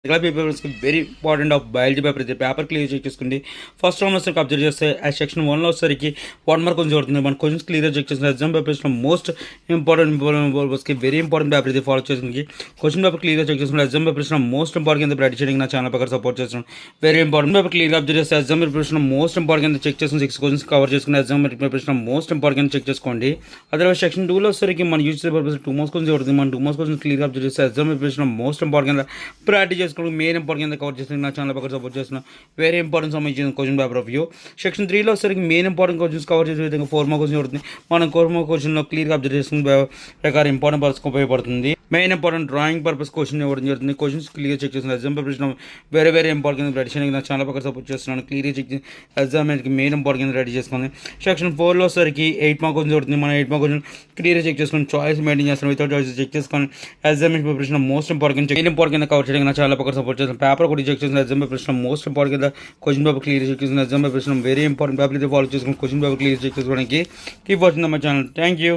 Papers very important of biology paper అయితే paper clear check చేసుకోండి. First round వచ్చరికి observe చేస్తే ఆ సెక్షన్ 1లో వచ్చేసరికి 1 మార్క్ కొంచెం పడుతుంది. మన క్వశ్చన్స్ క్లియర్ చెక్ చేసిన ఎగ్జామ్ పేపర్స్లో most important very important paper అయితే ఫాలో చేసింది. క్వశ్చన్ పేపర్ క్లియర్ చెక్ చేసుకుని ఎగ్జామ్ పేపర్స్లో మోస్ట్ ఇంపార్టెంట్ ప్రాక్టీస్ చేయడానికి నా ఛానల్ పక్కన సపోర్ట్ చేస్తున్నాను. Very important paper clear observe చేస్తే ఎగ్జామ్ పేపర్స్లో మోస్ట్ ఇంపార్టెంట్ చెక్ చేసుకుని 6 క్వశ్చన్స్ కవర్ చేసుకుని ఎగ్జామ్ పేపర్స్లో మోస్ట్ ఇంపార్టెంట్ చెక్ చేసుకోండి. అదర్వైజ్ సెక్షన్ 2లో వచ్చేసరికి మన యూజ్ పేపర్స్ 2 మార్క్స్ కొంచెం పడుతుంది. మన 2 మార్క్స్ క్వశ్చన్స్ క్లియర్ అబ్జర్వ్ చేస్తే ఎగ్జామ్ పేపర్స్లో మోస్ట్ ఇంపార్టెంట్ ప్రాక్టీస్ చేసుకోవడం మెయిన్ ఇంపార్టెంట్ కవర్ చేసిన నా ఛానల్ పక్కన సపోర్ట్ చేసిన వెరీ ఇంపార్టెంట్ సంబంధించిన question paper of view. Section 3లో వచ్చేసరికి మెయిన్ ఇంపార్టెంట్ క్వశ్చన్స్ కవర్ చేసే విధంగా 4 మార్క్ క్వశ్చన్ పడుతుంది. మనం 4 మార్క్ క్వశ్చన్లో క్లియర్గా అబ్జర్వ్ చేసుకునే ప్రకారం ఇంపార్టెంట్ పర్పస్కి ఉపయోగపడుతుంది. Main important drawing purpose question ఇవ్వడం జరుగుతుంది. క్వశ్చన్స్ క్లియర్ చెక్ చేసిన exam preparation very important ready చేయడానికి నా ఛానల్ పక్కన సపోర్ట్ చేస్తున్నాను. క్లియర్ చెక్ ఎగ్జామ్కి మెయిన్ ఇంపార్టెంట్ రెడీ చేసుకుంది. సెక్షన్ 4లో వచ్చేసరికి 8 మార్క్ క్వశ్చన్ పడుతుంది. మనం 8 మార్క్ క్వశ్చన్ క్లియర్ చెక్ చేసుకుని చాయిస్ మెయింటైన్ చేస్తున్నాం. వితౌట్ చాయిస్ చెక్ చేసుకొని exam preparation most important main important cover చేయడానికి నా ఛానల్ పక్కన సపోర్ట్ చేస్తున్నాను. పేపర్ కూడా చెక్ చేసిన exam preparation most important question paper clear check చేసిన exam preparation very important paper అయితే ఫాలో చేసుకుని క్వశ్చన్ పేపర్ క్లియర్ చెక్ చేసుకోవడానికి keep watching my channel. Thank you.